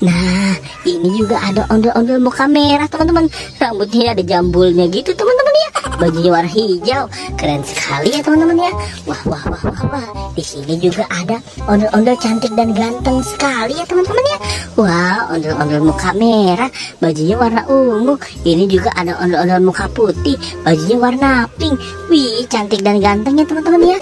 Nah, ini juga ada ondel-ondel muka merah teman-teman. Rambutnya ada jambulnya gitu teman-teman ya. Bajunya warna hijau, keren sekali ya teman-teman ya. Wah wah wah wah wah. Di sini juga ada ondel-ondel cantik dan ganteng sekali ya teman-teman ya. Wah, ondel-ondel muka merah, bajunya warna ungu. Ini juga ada ondel-ondel muka putih, bajunya warna pink. Wih, cantik dan ganteng ya teman-teman ya.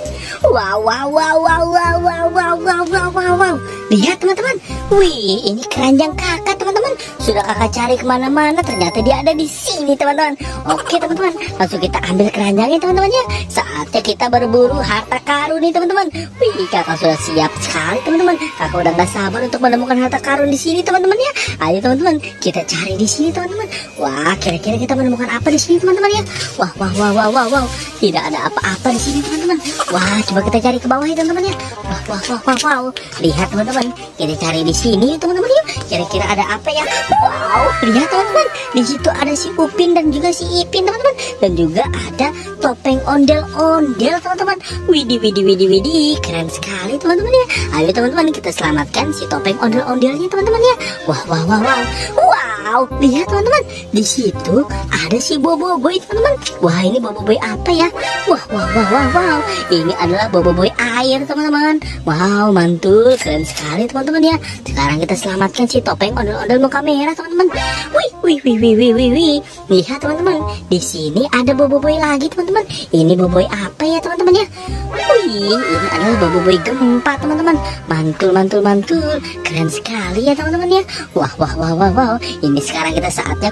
Wow wow wow wow wow wow wow wow wow wow wow. Lihat teman-teman. Wih, ini keranjang kakak teman-teman. Sudah kakak cari kemana-mana, ternyata dia ada di sini teman-teman. Oke teman-teman, langsung kita ambil keranjangnya teman-teman ya. Saatnya kita berburu harta karun nih teman-teman. Wih, kakak sudah siap sekali teman-teman. Kakak udah gak sabar untuk menemukan harta karun di sini teman-teman ya. Ayo teman-teman, kita cari di sini teman-teman. Wah, kira-kira kita menemukan apa di sini teman-teman ya. Wah wah wah wah wah wow. Tidak ada apa-apa di sini teman-teman. Wah, coba kita cari ke bawah ya teman-teman ya. Wah wah wah wah wow. Lihat teman-teman, kita cari di sini teman-teman ya. Kira-kira ada apa ya? Wow, lihat teman-teman. Di situ ada si Upin dan juga si Ipin teman-teman. Dan juga ada topeng ondel-ondel teman-teman. Widih widih widih widih, keren sekali teman-teman ya. Ayo teman-teman, kita selamatkan si topeng ondel-ondelnya teman-teman ya. Wah wah wah wow. Wow, lihat teman-teman. Di situ ada si Boboiboy teman-teman. Wah, ini Boboiboy apa ya? Wah wah wah wah wow. Ini adalah Boboiboy air teman-teman. Wow, mantul, keren sekali teman-teman ya. Sekarang kita selamatkan si topeng ondel-ondel muka merah teman-teman. Wih wih wih wih wih wih wih. Lihat teman-teman, di sini ada Boboiboy lagi teman-teman. Ini Boboiboy apa ya teman-teman ya? Wih, ini adalah Boboiboy gempa teman-teman. Mantul mantul mantul, keren sekali ya teman-teman ya. Wah wah wah wah wow. Ini sekarang kita saatnya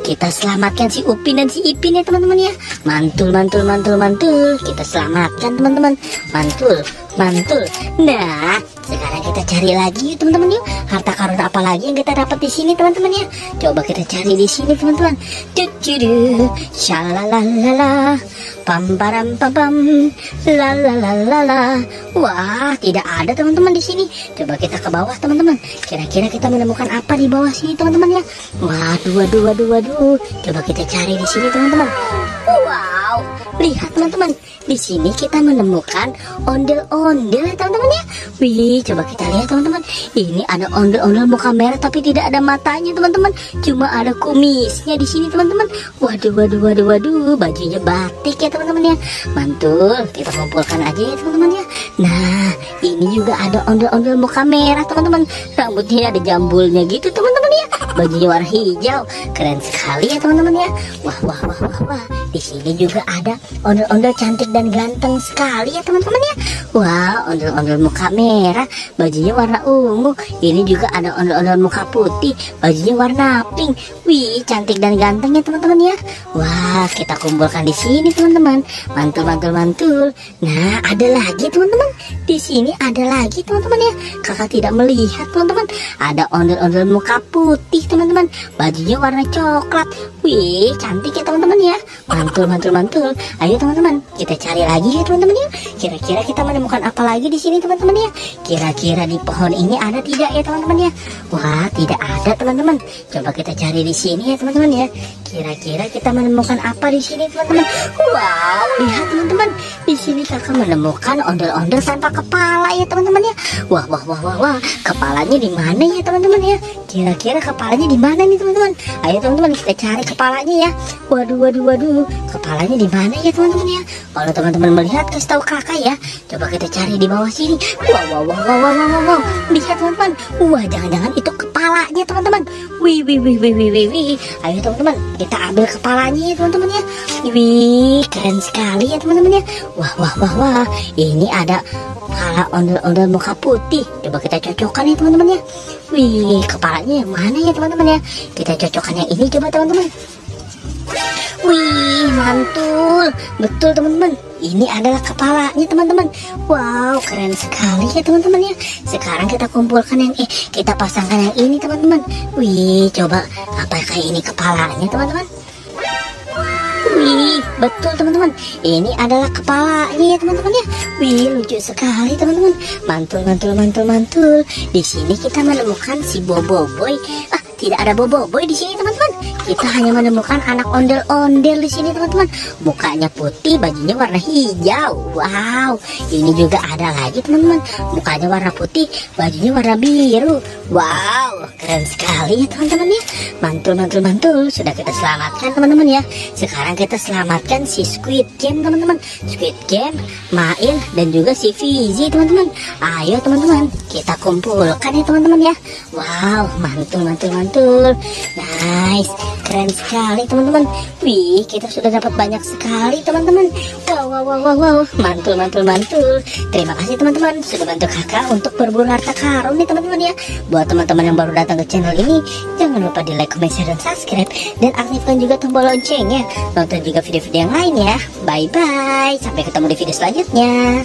kita selamatkan si Upin dan si Ipin ya teman-teman ya. Mantul mantul mantul mantul, kita selamatkan teman-teman. Mantul mantul. Nah, sekarang kita cari lagi yuk teman-teman yuk. Harta karun apa lagi yang kita dapat di sini teman-teman ya? Coba kita cari di sini teman-teman. Tujudu, shalalalala, pam param pam pam, lalalalala. Wah, tidak ada teman-teman di sini. Coba kita ke bawah teman-teman. Kira-kira kita menemukan apa di bawah sini teman-teman ya? Waduh, waduh, waduh, waduh. Coba kita cari di sini teman-teman. Wow, lihat teman-teman. Di sini kita menemukan ondel-ondel ya teman-teman ya. Wih, coba kita lihat teman-teman. Ini ada ondel-ondel muka merah tapi tidak ada matanya teman-teman. Cuma ada kumisnya di sini teman-teman. Waduh, waduh, waduh, waduh. Bajunya batik ya teman-teman ya. Mantul, kita kumpulkan aja ya teman-teman ya. Nah, ini juga ada ondel-ondel muka merah teman-teman. Rambutnya ada jambulnya gitu teman-teman ya. Bajunya warna hijau, keren sekali ya teman-teman ya. Wah wah wah wah wah. Di sini juga ada ondel-ondel cantik dan ganteng sekali ya teman-teman ya. Wah, ondel-ondel muka merah, bajunya warna ungu. Ini juga ada ondel-ondel muka putih, bajunya warna pink. Wih, cantik dan ganteng ya teman-teman ya. Wah, kita kumpulkan di sini teman-teman. Mantul mantul mantul. Nah, ada lagi teman-teman. Di sini ada lagi teman-teman ya. Kakak tidak melihat teman-teman. Ada ondel-ondel muka putih teman-teman. Bajunya warna coklat. Wih, cantik ya teman-teman ya. Mantul mantul mantul. Ayo teman-teman, kita cari lagi ya teman-teman ya. Kira-kira kita menemukan apa lagi di sini teman-teman ya? Kira-kira di pohon ini ada tidak ya teman-teman ya? Wah, tidak ada teman-teman. Coba kita cari di sini ya teman-teman ya. Kira-kira kita menemukan apa di sini teman-teman? Wow, lihat teman-teman. Di sini kakak menemukan ondel-ondel tanpa kepala ya teman-teman ya. Wah wah wah wah wah. Kepalanya di mana ya teman-teman ya? Kira-kira kepalanya di mana nih teman-teman? Ayo teman-teman, kita cari kepalanya ya. Waduh waduh waduh. Kepalanya di mana ya teman-teman ya? Kalau teman-teman melihat, kasih tahu kakak ya. Coba kita cari di bawah sini. Wow wow wow wow wow wow wow. Lihat teman-teman. Wah, jangan-jangan itu kepalanya teman-teman. Wih wih wih wih wih wih. Ayo teman-teman, kita ambil kepalanya ya teman-teman ya. Wih, keren sekali ya teman-teman ya. Wah wah wah wah. Ini ada kepala ondel-ondel muka putih. Coba kita cocokkan ya teman-teman ya. Wih, kepalanya yang mana ya teman-teman ya? Kita cocokkan yang ini coba teman-teman. Wih, mantul. Betul teman-teman. Ini adalah kepalanya teman-teman. Wow, keren sekali ya teman-teman ya. Sekarang kita kumpulkan yang kita pasangkan yang ini teman-teman. Wih, coba apakah ini kepalanya teman-teman? Wih, betul teman-teman. Ini adalah kepalanya ya teman-teman ya. Wih, lucu sekali teman-teman. Mantul mantul mantul mantul. Di sini kita menemukan si Boboiboy. Tidak ada Boboiboy di sini teman-teman. kita hanya menemukan anak ondel-ondel di sini teman-teman. Mukanya putih, bajunya warna hijau. Wow, ini juga ada lagi teman-teman. Mukanya warna putih, bajunya warna biru. Wow, keren sekali ya teman-teman ya. Mantul. Sudah kita selamatkan teman-teman ya. Sekarang kita selamatkan si Squid Game teman-teman. Squid Game, Mail, dan juga si Fizi teman-teman. Ayo teman-teman, kita kumpulkan ya teman-teman ya. Wow, mantul. Nice, keren sekali teman-teman. Wih, kita sudah dapat banyak sekali teman-teman. Wow, mantul. Terima kasih teman-teman sudah bantu kakak untuk berburu harta karun nih teman-teman ya. Buat teman-teman yang baru datang ke channel ini, jangan lupa di like, comment, share, dan subscribe, dan aktifkan juga tombol loncengnya. Nonton juga video-video yang lain ya. Bye bye, sampai ketemu di video selanjutnya.